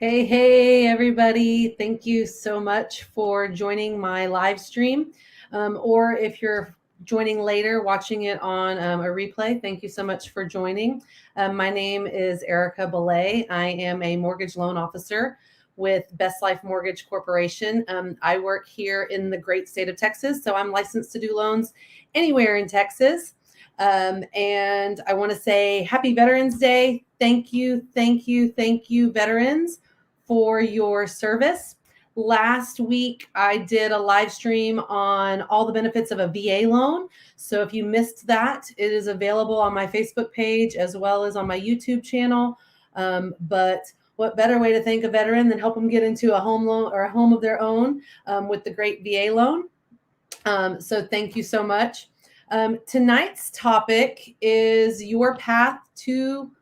Hey, everybody. Thank you so much for joining my live stream. Or if you're joining later, watching it on a replay, thank you so much for joining. My name is Erica Belay. I am a mortgage loan officer with Best Life Mortgage Corporation. I work here in the great state of Texas, so I'm licensed to do loans anywhere in Texas. And I want to say Happy Veterans Day. Thank you, veterans, for your service. Last week, I did a live stream on all the benefits of a VA loan. So if you missed that, it is available on my Facebook page as well as on my YouTube channel. But what better way to thank a veteran than help them get into a home loan or a home of their own with the great VA loan? So thank you so much. Tonight's topic is your path to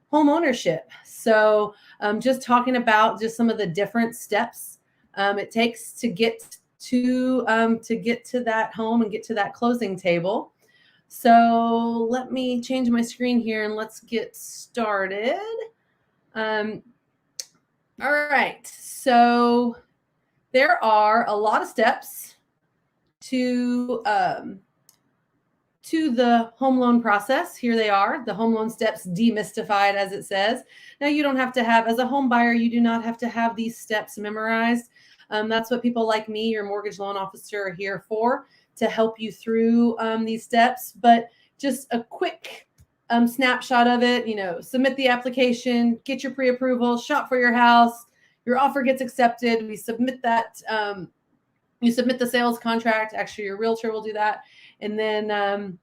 home ownership. So just talking about just some of the different steps it takes to get to that home and get to that closing table. So let me change my screen here and let's get started. All right. So there are a lot of steps to the home loan process. Here they are, the home loan steps demystified, as it says. Now, you don't have to have, as a home buyer, you do not have to have these steps memorized. That's what people like me, your mortgage loan officer, are here for, to help you through these steps. But just a quick snapshot of it, submit the application, get your pre-approval, shop for your house, your offer gets accepted. We submit that, you submit the sales contract. Actually, your realtor will do that. And then,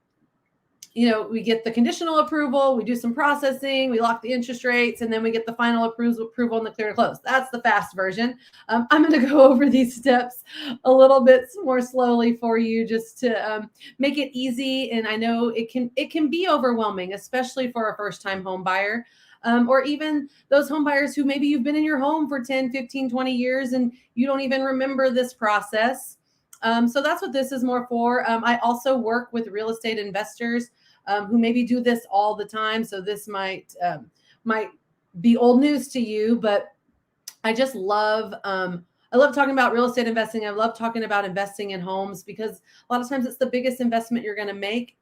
we get the conditional approval, we do some processing, we lock the interest rates, and then we get the final approval and the clear to close. That's the fast version. I'm going to go over these steps a little bit more slowly for you, just to make it easy. And I know it can be overwhelming, especially for a first-time home buyer. Or even those home buyers who maybe you've been in your home for 10, 15, 20 years and you don't even remember this process. So that's what this is more for. I also work with real estate investors who maybe do this all the time. So this might be old news to you, but I just love I love talking about real estate investing. I love talking about investing in homes because a lot of times it's the biggest investment you're going to make.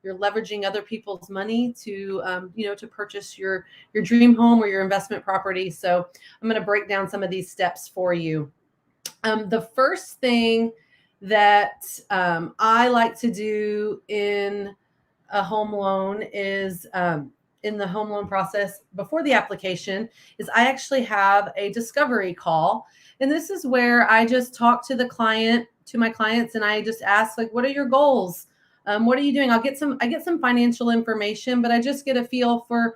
You're leveraging other people's money to to purchase your dream home or your investment property. So I'm going to break down some of these steps for you. The first thing that I like to do in a home loan is in the home loan process before the application is I actually have a discovery call. And this is where I just talk to my clients, and I just ask, like, what are your goals? What are you doing? I get some financial information, but I just get a feel for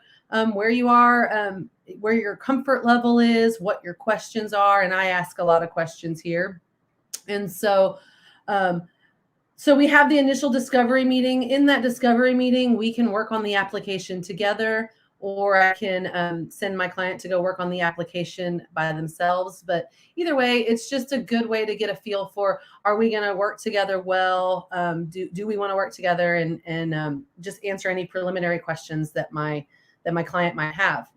where you are, where your comfort level is, what your questions are. And I ask a lot of questions here. And so we have the initial discovery meeting. In that discovery meeting, we can work on the application together, or I can send my client to go work on the application by themselves. But either way, it's just a good way to get a feel for, are we going to work together well? Do we want to work together, and just answer any preliminary questions that my client might have.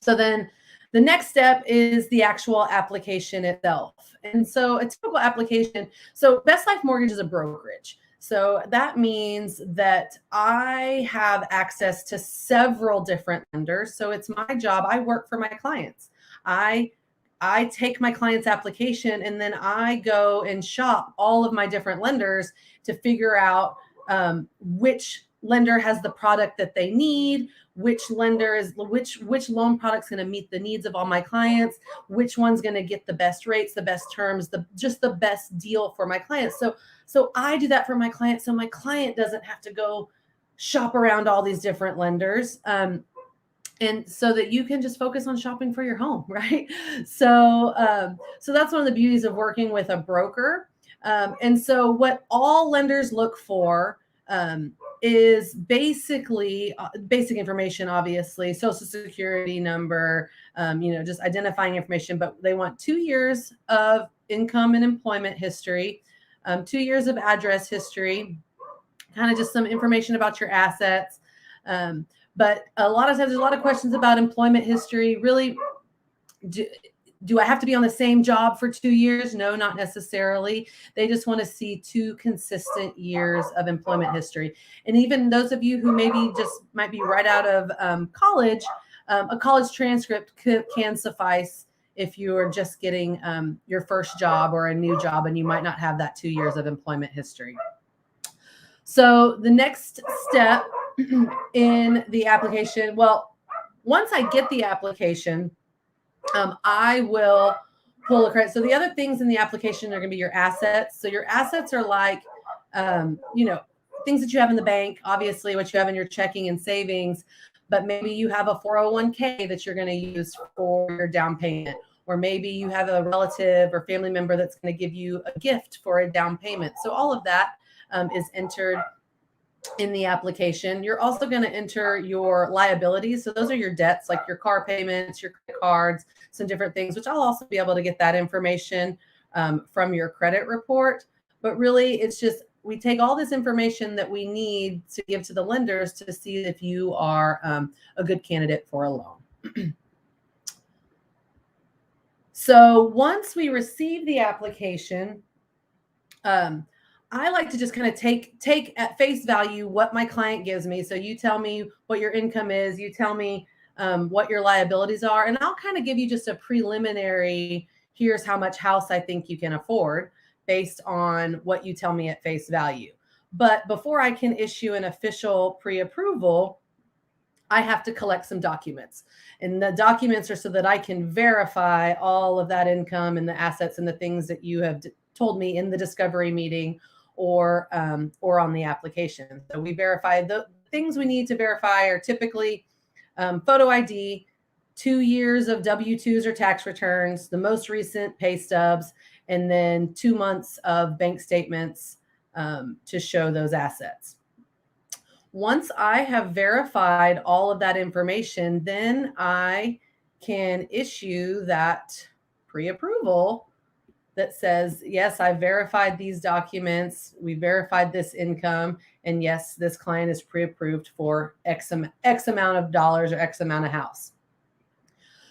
So then the next step is the actual application itself. And so a typical application, so Best Life Mortgage is a brokerage. So that means that I have access to several different lenders. So it's my job. I work for my clients. I take my client's application, and then I go and shop all of my different lenders to figure out which lender has the product that they need, which lender is which loan product's going to meet the needs of all my clients, which one's going to get the best rates, the best terms, just the best deal for my clients. So I do that for my client, so my client doesn't have to go shop around all these different lenders. And so that you can just focus on shopping for your home, right? So that's one of the beauties of working with a broker. And so what all lenders look for is basically basic information, obviously, social security number, just identifying information, but they want 2 years of income and employment history, 2 years of address history, kind of just some information about your assets. But a lot of times there's a lot of questions about employment history. Really, Do I have to be on the same job for 2 years? No, not necessarily. They just want to see 2 consistent years of employment history. And even those of you who maybe just might be right out of college, a college transcript can suffice if you're just getting your first job or a new job and you might not have that 2 years of employment history. So the next step in the application, well, once I get the application, I will pull a credit. So the other things in the application are going to be your assets. So your assets are like, things that you have in the bank, obviously what you have in your checking and savings, but maybe you have a 401k that you're going to use for your down payment, or maybe you have a relative or family member that's going to give you a gift for a down payment. So all of that is entered in the application. You're also going to enter your liabilities. So those are your debts, like your car payments, your credit cards, some different things, which I'll also be able to get that information from your credit report. But really, it's just we take all this information that we need to give to the lenders to see if you are a good candidate for a loan. So once we receive the application, I like to just kind of take at face value what my client gives me. So you tell me what your income is, you tell me what your liabilities are, and I'll kind of give you just a preliminary, here's how much house I think you can afford based on what you tell me at face value. But before I can issue an official pre-approval, I have to collect some documents. And the documents are so that I can verify all of that income and the assets and the things that you have told me in the discovery meeting or on the application. So we verify the things we need to verify are typically photo ID, 2 years of W-2s or tax returns, the most recent pay stubs, and then 2 months of bank statements to show those assets. Once I have verified all of that information, then I can issue that pre-approval that says, yes, I verified these documents, we verified this income, and yes, this client is pre-approved for X amount of dollars or X amount of house.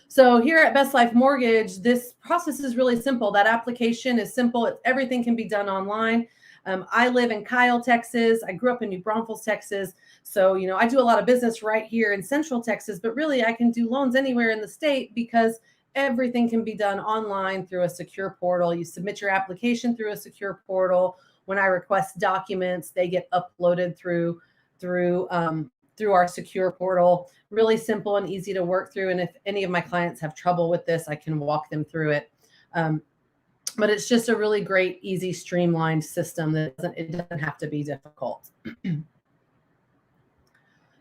So here at Best Life Mortgage, this process is really simple. That application is simple. Everything can be done online. I live in Kyle, Texas. I grew up in New Braunfels, Texas. So, I do a lot of business right here in Central Texas, but really I can do loans anywhere in the state because everything can be done online through a secure portal. You submit your application through a secure portal. When I request documents, they get uploaded through our secure portal. Really simple and easy to work through. And if any of my clients have trouble with this, I can walk them through it. But it's just a really great, easy, streamlined system that it doesn't have to be difficult.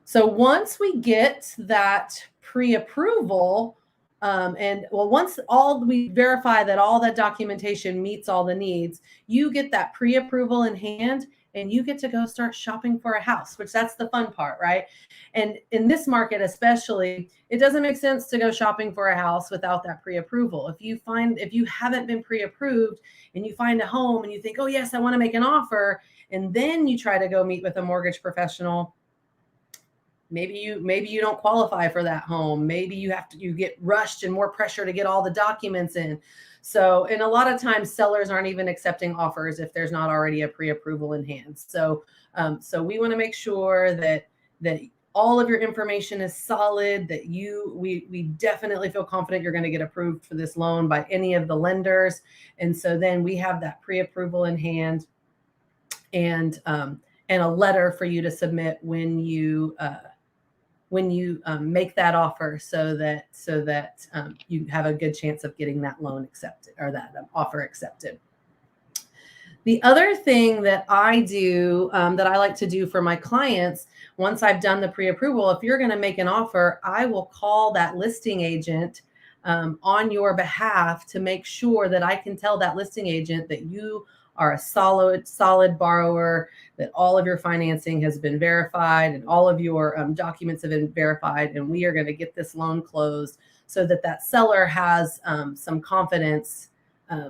So once we get that pre-approval, once we verify that all that documentation meets all the needs, you get that pre-approval in hand and you get to go start shopping for a house, which that's the fun part, right? And in this market especially, it doesn't make sense to go shopping for a house without that pre-approval. If you haven't been pre-approved and you find a home and you think, oh yes, I want to make an offer, and then you try to go meet with a mortgage professional, maybe you don't qualify for that home. Maybe you get rushed and more pressure to get all the documents in. So, and a lot of times sellers aren't even accepting offers if there's not already a pre-approval in hand. So we want to make sure that all of your information is solid, that we definitely feel confident you're going to get approved for this loan by any of the lenders. And so then we have that pre-approval in hand and a letter for you to submit when you make that offer, so that you have a good chance of getting that loan accepted or that offer accepted. The other thing that I do, that I like to do for my clients, once I've done the pre-approval, if you're going to make an offer, I will call that listing agent on your behalf to make sure that I can tell that listing agent that you are a solid borrower, that all of your financing has been verified and all of your documents have been verified, and we are going to get this loan closed, so that seller has some confidence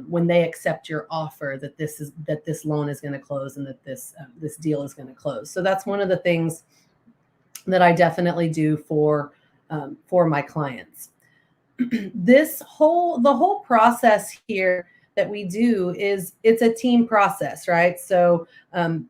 when they accept your offer that this loan is going to close and that this deal is going to close. So that's one of the things that I definitely do for my clients. the whole process here that we do is it's a team process, right? So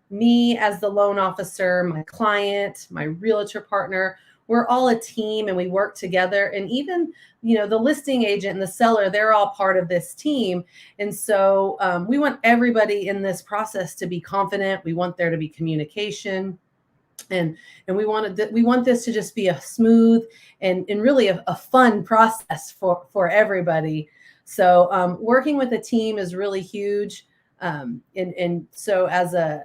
me as the loan officer, my client, my realtor partner, we're all a team and we work together. And even, the listing agent and the seller, they're all part of this team. And so we want everybody in this process to be confident. We want there to be communication. And we want this to just be a smooth and really a fun process for everybody. So working with a team is really huge. And so as a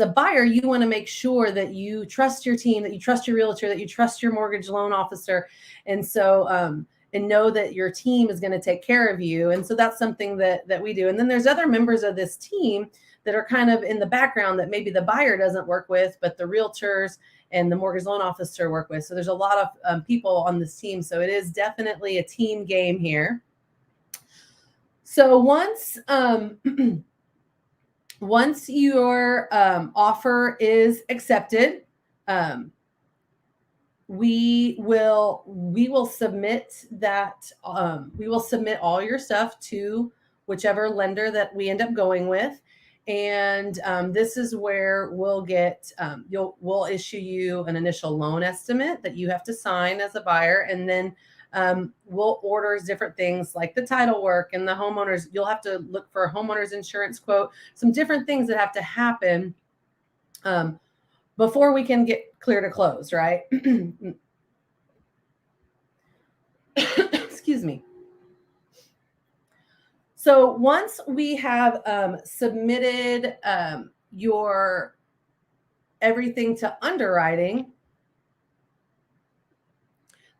buyer, you want to make sure that you trust your team, that you trust your realtor, that you trust your mortgage loan officer. And so and know that your team is going to take care of you. And so that's something that we do. And then there's other members of this team that are kind of in the background that maybe the buyer doesn't work with, but the realtors and the mortgage loan officer work with. So there's a lot of people on this team. So it is definitely a team game here. So once once your offer is accepted, we will submit that. We will submit all your stuff to whichever lender that we end up going with. And this is where we'll get, we'll issue you an initial loan estimate that you have to sign as a buyer. And then we'll order different things like the title work and the homeowners. You'll have to look for a homeowner's insurance quote, some different things that have to happen before we can get clear to close, right? Excuse me. So once we have submitted your everything to underwriting,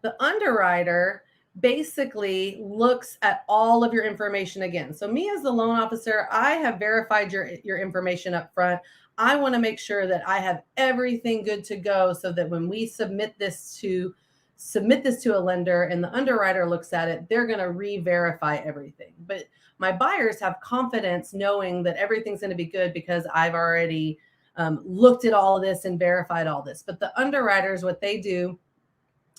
the underwriter basically looks at all of your information again. So me as the loan officer, I have verified your information up front. I want to make sure that I have everything good to go so that when we submit this to a lender and the underwriter looks at it, they're going to re-verify everything. But my buyers have confidence knowing that everything's going to be good because I've already looked at all of this and verified all this. But the underwriters, what they do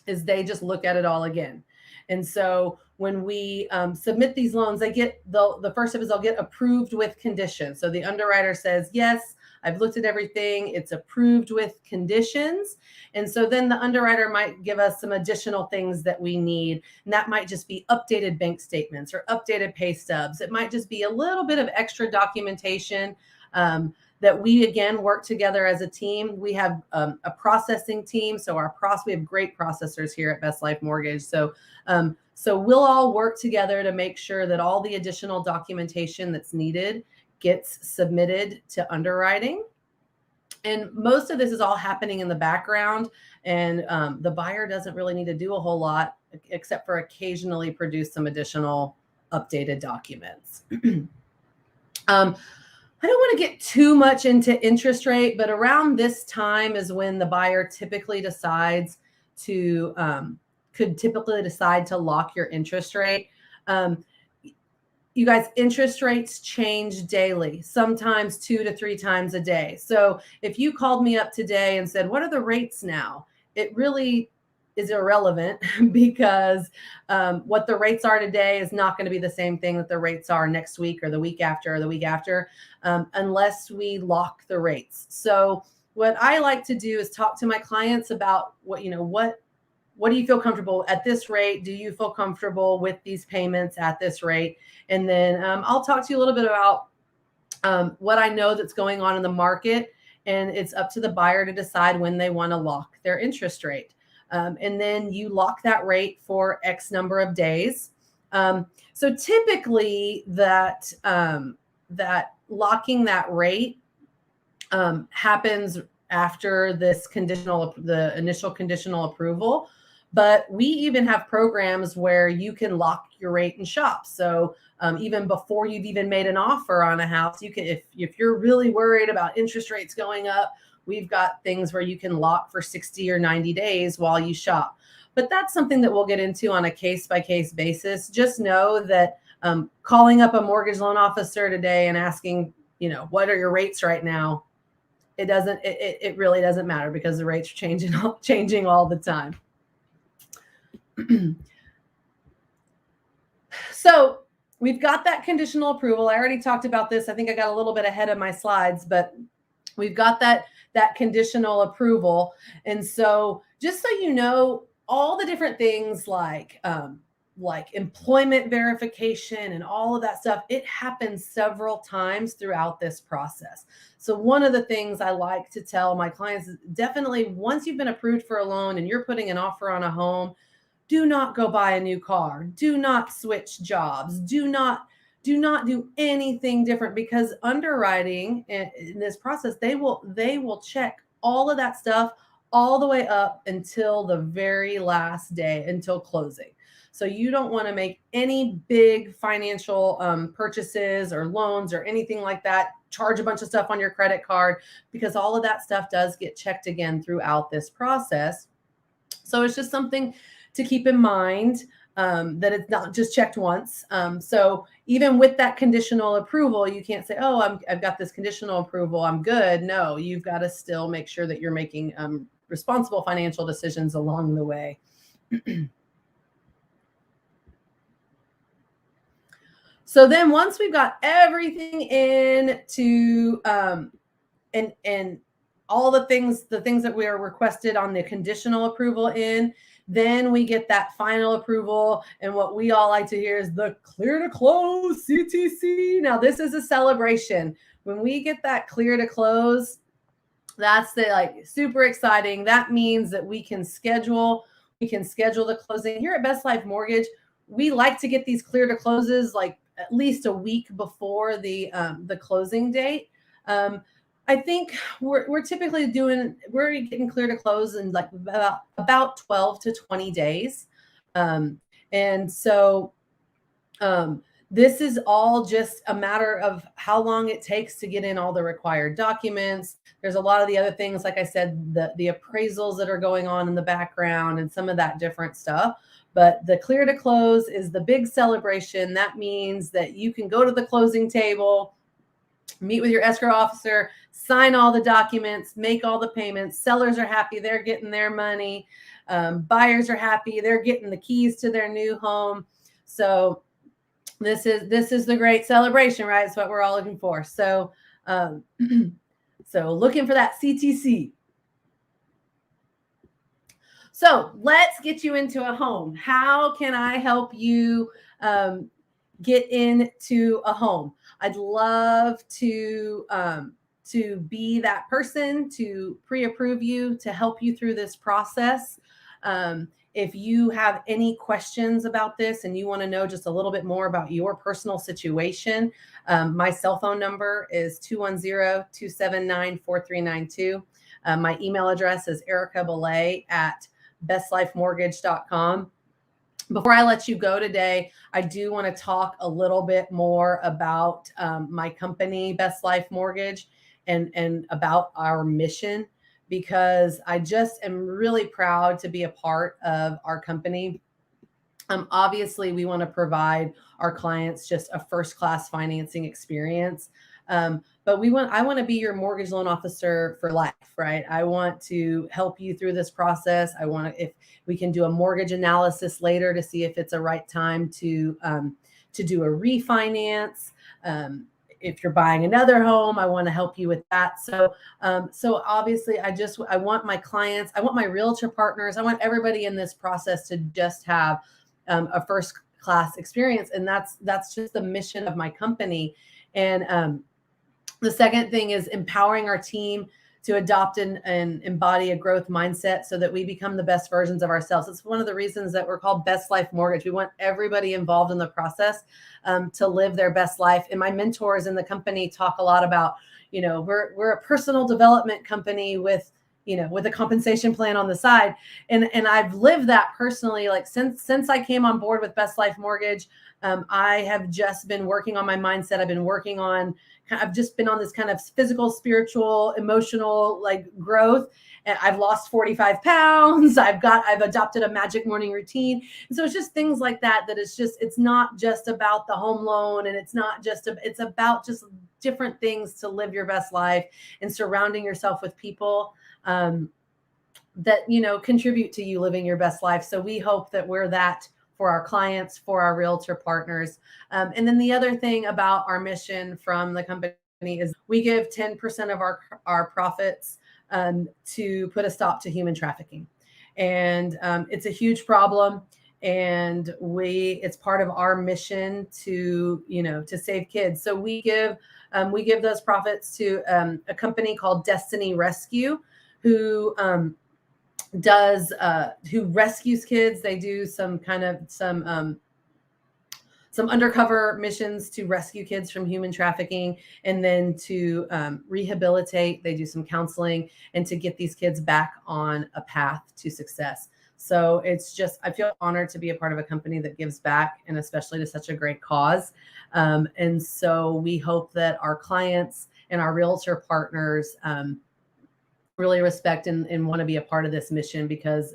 is they just look at it all again. And so when we submit these loans, they get the first step is they'll get approved with conditions. So the underwriter says, yes, I've looked at everything. It's approved with conditions. And so then the underwriter might give us some additional things that we need. And that might just be updated bank statements or updated pay stubs. It might just be a little bit of extra documentation that we, again, work together as a team. We have a processing team. So we have great processors here at Best Life Mortgage. So we'll all work together to make sure that all the additional documentation that's needed gets submitted to underwriting. And most of this is all happening in the background. And the buyer doesn't really need to do a whole lot except for occasionally produce some additional updated documents. I don't want to get too much into interest rate, but around this time is when the buyer typically decides to lock your interest rate. You guys, interest rates change daily, sometimes 2 to 3 times a day. So if you called me up today and said, what are the rates now? It really is irrelevant because what the rates are today is not going to be the same thing that the rates are next week or the week after unless we lock the rates. So what I like to do is talk to my clients about what do you feel comfortable at this rate? Do you feel comfortable with these payments at this rate? And then I'll talk to you a little bit about what I know that's going on in the market. And it's up to the buyer to decide when they want to lock their interest rate. And then you lock that rate for X number of days. So typically that locking that rate happens after the initial conditional approval. But we even have programs where you can lock your rate in shop. So even before you've even made an offer on a house, you can, if you're really worried about interest rates going up, we've got things where you can lock for 60 or 90 days while you shop. But that's something that we'll get into on a case-by-case basis. Just know that calling up a mortgage loan officer today and asking, what are your rates right now? It really doesn't matter because the rates are changing all the time. So we've got that conditional approval. I already talked about this. I think I got a little bit ahead of my slides, but we've got that conditional approval. And so just so you know, all the different things like employment verification and all of that stuff, it happens several times throughout this process. So one of the things I like to tell my clients is definitely once you've been approved for a loan and you're putting an offer on a home, do not go buy a new car. Do not switch jobs. Do not do anything different, because underwriting in this process, they will check all of that stuff all the way up until the very last day, until closing. So you don't want to make any big financial purchases or loans or anything like that. Charge a bunch of stuff on your credit card, because all of that stuff does get checked again throughout this process. So it's just something to keep in mind, that it's not just checked once. So even with that conditional approval, you can't say, oh, I've got this conditional approval, I'm good. No, you've got to still make sure that you're making responsible financial decisions along the way. So then once we've got everything into and all the things that we are requested on the conditional approval in, then we get that final approval. And what we all like to hear is the clear to close, CTC. Now this is a celebration. When we get that clear to close, that's like super exciting. That means that we can schedule the closing. Here at Best Life Mortgage, we like to get these clear to closes like at least a week before the closing date. I think we're typically we're getting clear to close in like about 12 to 20 days. And so this is all just a matter of how long it takes to get in all the required documents. There's a lot of the other things, like I said, the appraisals that are going on in the background and some of that different stuff. But the clear to close is the big celebration. That means that you can go to the closing table, meet with your escrow officer, sign all the documents, make all the payments. Sellers are happy, they're getting their money. Buyers are happy, they're getting the keys to their new home. So this is the great celebration, right? It's what we're all looking for. So so looking for that CTC. So let's get you into a home. How can I help you get into a home? I'd love to be that person to pre-approve you, to help you through this process. If you have any questions about this and you want to know just a little bit more about your personal situation, my cell phone number is 210-279-4392. My email address is ericabelay@bestlifemortgage.com. Before I let you go today, I do want to talk a little bit more about my company, Best Life Mortgage, and about our mission, because I just am really proud to be a part of our company. Obviously, we want to provide our clients just a first-class financing experience. But I want to be your mortgage loan officer for life, right? I want to help you through this process. If we can do a mortgage analysis later to see if it's a right time to do a refinance. If you're buying another home, I want to help you with that. So obviously I want my clients, I want my realtor partners, I want everybody in this process to just have a first class experience. And that's just the mission of my company. And the second thing is empowering our team to adopt and embody a growth mindset so that we become the best versions of ourselves. It's one of the reasons that we're called Best Life Mortgage. We want everybody involved in the process to live their best life. And my mentors in the company talk a lot about, we're a personal development company with a compensation plan on the side. And I've lived that personally, like since I came on board with Best Life Mortgage. I have just been working on my mindset. I've just been on this kind of physical, spiritual, emotional growth. And I've lost 45 pounds. I've adopted a magic morning routine. And so it's just things like that it's not just about the home loan, and it's about just different things to live your best life and surrounding yourself with people that contribute to you living your best life. So we hope that we're that for our clients, for our realtor partners. And then the other thing about our mission from the company is we give 10% of our profits to put a stop to human trafficking. And it's a huge problem. And it's part of our mission to save kids. So we give those profits to a company called Destiny Rescue, who rescues kids. They do some undercover missions to rescue kids from human trafficking, and then to rehabilitate. They do some counseling and to get these kids back on a path to success. So I feel honored to be a part of a company that gives back, and especially to such a great cause. And so we hope that our clients and our realtor partners really respect and want to be a part of this mission, because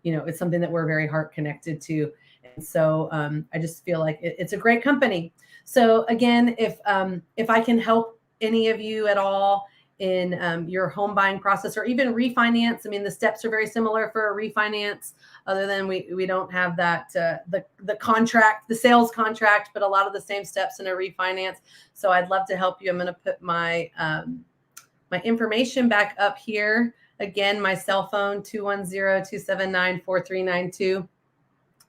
it's something that we're very heart connected to. And so I just feel like it's a great company. So again, if I can help any of you at all in your home buying process, or even refinance, I mean, the steps are very similar for a refinance, other than we don't have that the contract, the sales contract, but a lot of the same steps in a refinance. So I'd love to help you. I'm going to put my information back up here. Again, my cell phone, 210-279-4392.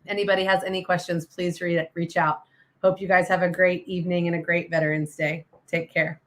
Anybody has any questions, please reach out. Hope you guys have a great evening and a great Veterans Day. Take care.